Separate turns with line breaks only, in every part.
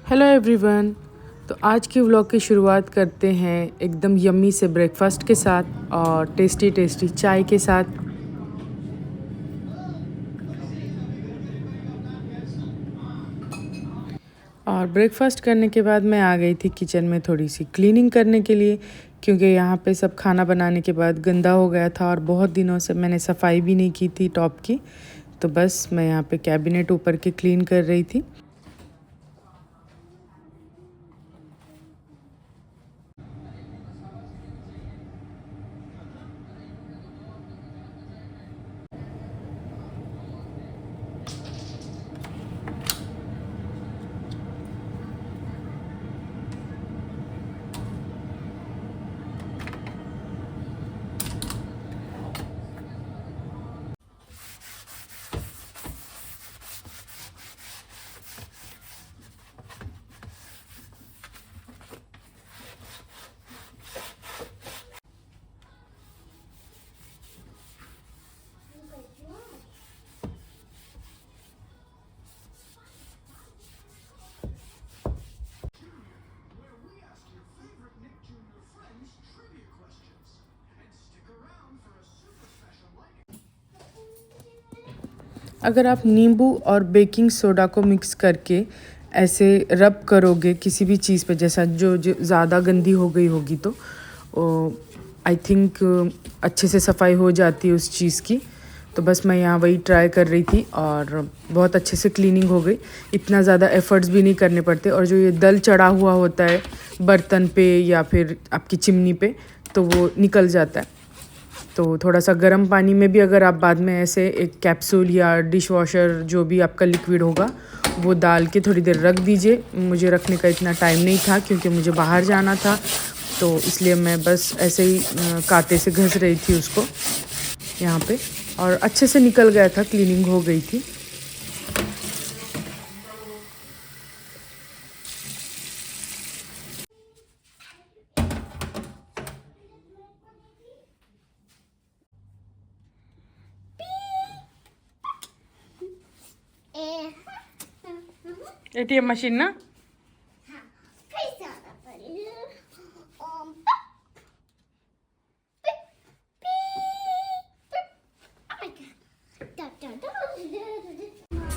Hello everyone. तो आज की व्लॉग की शुरुआत करते हैं एकदम यम्मी से ब्रेकफास्ट के साथ और टेस्टी टेस्टी चाय के साथ। और ब्रेकफास्ट करने के बाद मैं आ गई थी किचन में थोड़ी सी क्लीनिंग करने के लिए, क्योंकि यहाँ पे सब खाना बनाने के बाद गंदा हो गया था और बहुत दिनों से मैंने सफाई भी नहीं की थी टॉप की। तो बस मैं यहाँ पे कैबिनेट ऊपर के क्लीन कर रही थी। अगर आप नींबू और बेकिंग सोडा को मिक्स करके ऐसे रब करोगे किसी भी चीज़ पे, जैसा जो ज़्यादा गंदी हो गई होगी तो आई थिंक अच्छे से सफाई हो जाती है उस चीज़ की। तो बस मैं यहाँ वही ट्राई कर रही थी और बहुत अच्छे से क्लीनिंग हो गई। इतना ज़्यादा एफ़र्ट्स भी नहीं करने पड़ते। और जो ये दल चढ़ा हुआ होता है बर्तन पे या फिर आपकी चिमनी पे, तो वो निकल जाता है। तो थोड़ा सा गर्म पानी में भी अगर आप बाद में ऐसे एक कैप्सूल या डिश वॉशर जो भी आपका लिक्विड होगा वो डाल के थोड़ी देर रख दीजिए। मुझे रखने का इतना टाइम नहीं था क्योंकि मुझे बाहर जाना था, तो इसलिए मैं बस ऐसे ही कांटे से घस रही थी उसको यहाँ पे, और अच्छे से निकल गया था, क्लीनिंग हो गई थी। एटीएम मशीन ना।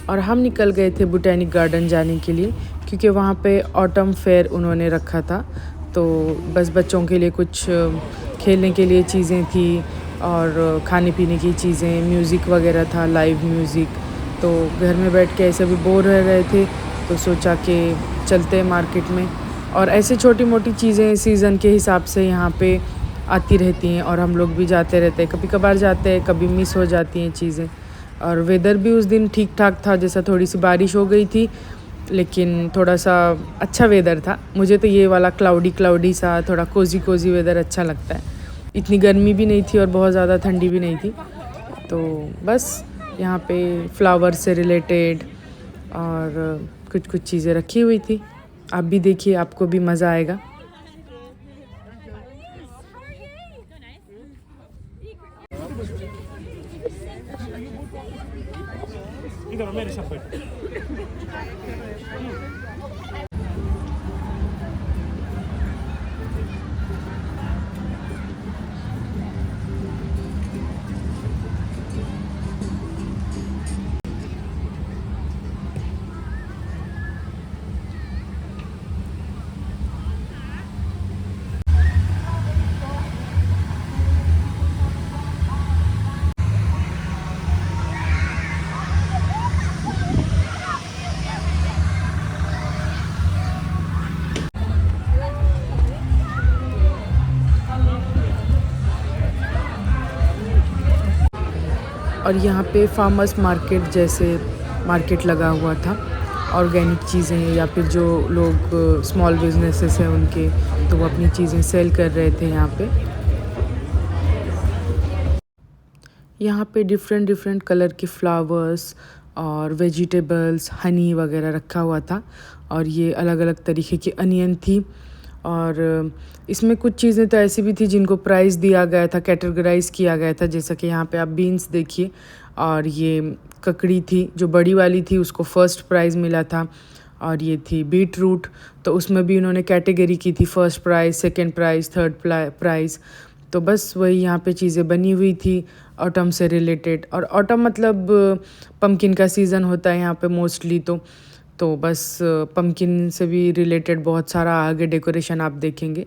और हम निकल गए थे बोटेनिक गार्डन जाने के लिए, क्योंकि वहाँ पे ऑटम फेयर उन्होंने रखा था। तो बस बच्चों के लिए कुछ खेलने के लिए चीज़ें थी और खाने पीने की चीज़ें, म्यूज़िक वगैरह था, लाइव म्यूज़िक। तो घर में बैठ के ऐसे भी बोर रह रहे थे, तो सोचा कि चलते हैं मार्केट में। और ऐसे छोटी मोटी चीज़ें सीज़न के हिसाब से यहाँ पे आती रहती हैं और हम लोग भी जाते रहते हैं। कभी कभार जाते हैं, कभी मिस हो जाती हैं चीज़ें। और वेदर भी उस दिन ठीक ठाक था, जैसा थोड़ी सी बारिश हो गई थी लेकिन थोड़ा सा अच्छा वेदर था। मुझे तो ये वाला क्लाउडी सा थोड़ा कोज़ी वेदर अच्छा लगता है। इतनी गर्मी भी नहीं थी और बहुत ज़्यादा ठंडी भी नहीं थी। तो बस यहाँ पे फ्लावर से रिलेटेड और कुछ कुछ चीज़ें रखी हुई थी। आप भी देखिए, आपको भी मज़ा आएगा। और यहाँ पे फार्मर्स मार्केट जैसे मार्केट लगा हुआ था। ऑर्गेनिक चीज़ें या फिर जो लोग स्मॉल बिजनेसेस हैं उनके, तो वो अपनी चीज़ें सेल कर रहे थे यहाँ पे। यहाँ पे डिफरेंट डिफरेंट कलर के फ्लावर्स और वेजिटेबल्स, हनी वगैरह रखा हुआ था। और ये अलग अलग तरीके की अनियन थी। और इसमें कुछ चीज़ें तो ऐसी भी थी जिनको प्राइस दिया गया था, कैटेगराइज किया गया था। जैसा कि यहाँ पे आप बीन्स देखिए, और ये ककड़ी थी जो बड़ी वाली थी, उसको फर्स्ट प्राइज़ मिला था। और ये थी बीट रूट। तो उसमें भी उन्होंने कैटेगरी की थी, first prize, second prize, third prize. तो बस वही यहाँ पे चीज़ें बनी हुई थी ऑटम से रिलेटेड। और ऑटम मतलब पम्पकिन का सीज़न होता है यहाँ पे मोस्टली। तो बस पम्पकिन से भी रिलेटेड बहुत सारा आगे डेकोरेशन आप देखेंगे।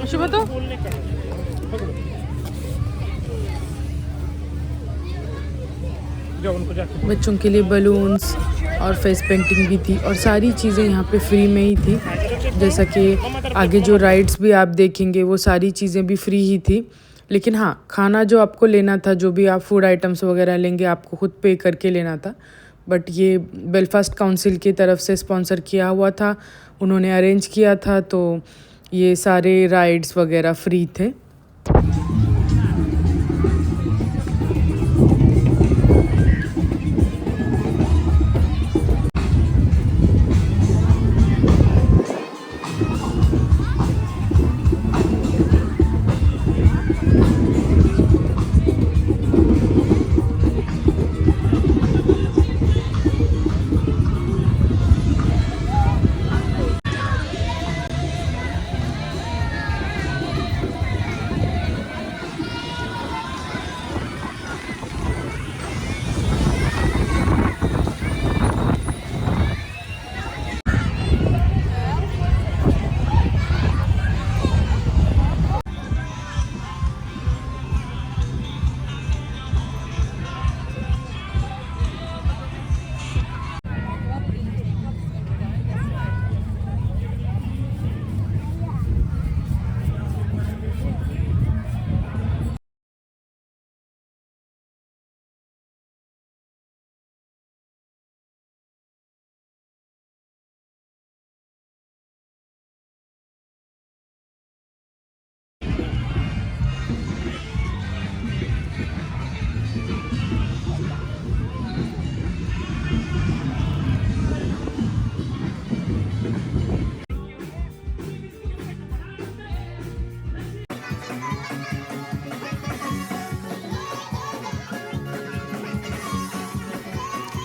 शुभ तो बच्चों के लिए बलून्स और फेस पेंटिंग भी थी और सारी चीज़ें यहाँ पे फ्री में ही थी। जैसा कि आगे जो राइड्स भी आप देखेंगे वो सारी चीज़ें भी फ्री ही थी। लेकिन हाँ, खाना जो आपको लेना था, जो भी आप फूड आइटम्स वगैरह लेंगे, आपको खुद पे करके लेना था। बट ये बेलफास्ट काउंसिल की तरफ से स्पॉन्सर किया हुआ था, उन्होंने अरेंज किया था, तो ये सारे राइड्स वगैरह फ्री थे।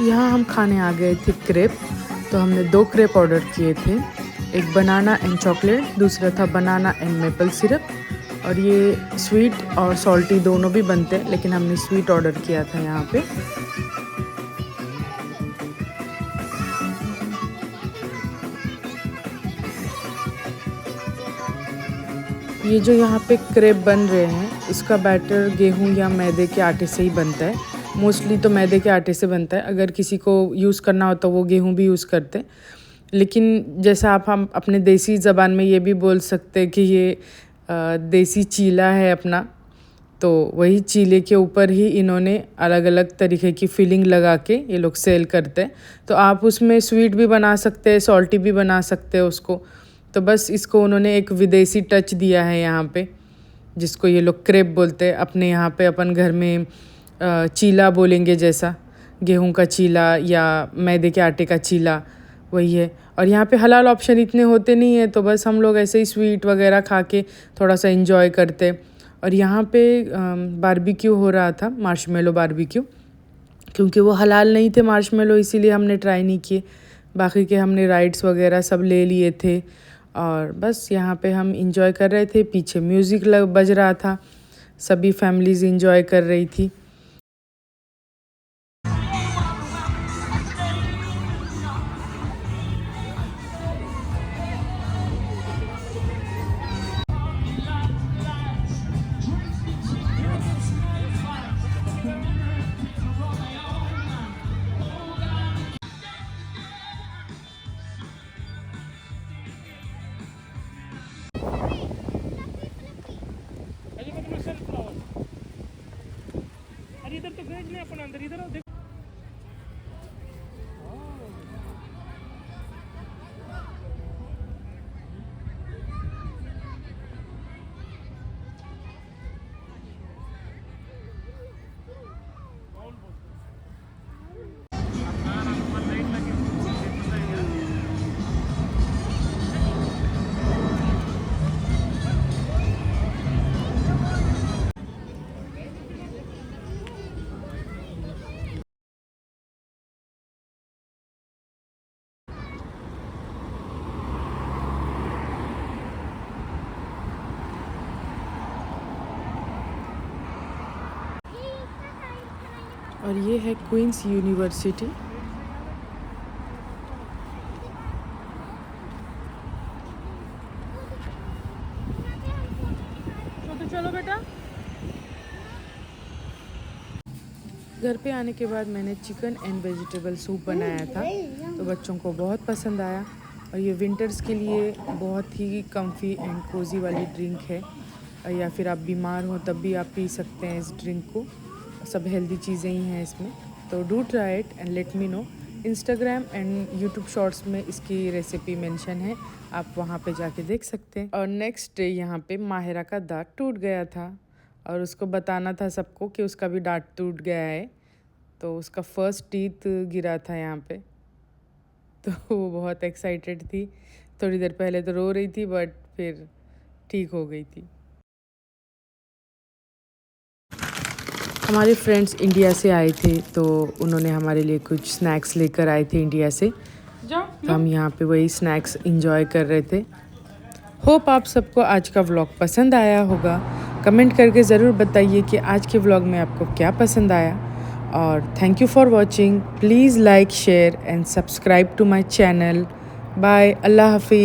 यहाँ हम खाने आ गए थे क्रेप। तो हमने 2 क्रेप ऑर्डर किए थे, एक बनाना एंड चॉकलेट, दूसरा था बनाना एंड मेपल सिरप। और ये स्वीट और सॉल्टी दोनों भी बनते हैं, लेकिन हमने स्वीट ऑर्डर किया था यहाँ पे। ये जो यहाँ पे क्रेप बन रहे हैं, इसका बैटर गेहूँ या मैदे के आटे से ही बनता है। मोस्टली तो मैदे के आटे से बनता है, अगर किसी को यूज़ करना हो तो वो गेहूँ भी यूज़ करते हैं। लेकिन जैसा हम अपने देसी ज़बान में ये भी बोल सकते हैं कि ये देसी चीला है अपना। तो वही चीले के ऊपर ही इन्होंने अलग अलग तरीके की फिलिंग लगा के ये लोग सेल करते हैं। तो आप उसमें स्वीट भी बना सकते हैं, सॉल्टी भी बना सकते हैं उसको। तो बस इसको उन्होंने एक विदेशी टच दिया है यहाँ पे, जिसको ये लोग क्रेप बोलते हैं। अपने यहाँ पे अपन घर में चीला बोलेंगे, जैसा गेहूं का चीला या मैदे के आटे का चीला, वही है। और यहाँ पे हलाल ऑप्शन इतने होते नहीं है, तो बस हम लोग ऐसे ही स्वीट वगैरह खा के थोड़ा सा इंजॉय करते। और यहाँ पे बारबेक्यू हो रहा था, मार्शमेलो बारबेक्यू, क्योंकि वो हलाल नहीं थे मार्शमेलो, इसीलिए हमने ट्राई नहीं किए। बाकी के हमने राइड्स वगैरह सब ले लिए थे और बस यहाँ पे हम इंजॉय कर रहे थे। पीछे म्यूज़िक बज रहा था, सभी फैमिलीज़ इंजॉय कर रही थी। और ये है क्वींस यूनिवर्सिटी। तो चलो बेटा। घर पे आने के बाद मैंने चिकन एंड वेजिटेबल सूप बनाया था, तो बच्चों को बहुत पसंद आया। और ये विंटर्स के लिए बहुत ही कम्फी एंड कोजी वाली ड्रिंक है, या फिर आप बीमार हो तब भी आप पी सकते हैं इस ड्रिंक को। सब हेल्दी चीज़ें ही हैं इसमें, तो do try it and let me know. Instagram and YouTube shorts में इसकी रेसिपी मेंशन है, आप वहाँ पे जाके देख सकते हैं। और नेक्स्ट डे यहाँ पे माहिरा का दांत टूट गया था और उसको बताना था सबको कि उसका भी दांत टूट गया है, तो उसका फर्स्ट टीथ गिरा था यहाँ पे। तो वो बहुत एक्साइटेड थी, थोड़ी देर पहले तो रो रही थी बट फिर ठीक हो गई थी। हमारे फ्रेंड्स इंडिया से आए थे, तो उन्होंने हमारे लिए कुछ स्नैक्स लेकर आए थे इंडिया से, तो हम यहाँ पे वही स्नैक्स एंजॉय कर रहे थे। होप आप सबको आज का व्लॉग पसंद आया होगा। कमेंट करके ज़रूर बताइए कि आज के व्लॉग में आपको क्या पसंद आया। और thank you for watching. Please like, share and subscribe to my channel. Bye, अल्लाह हाफिज़।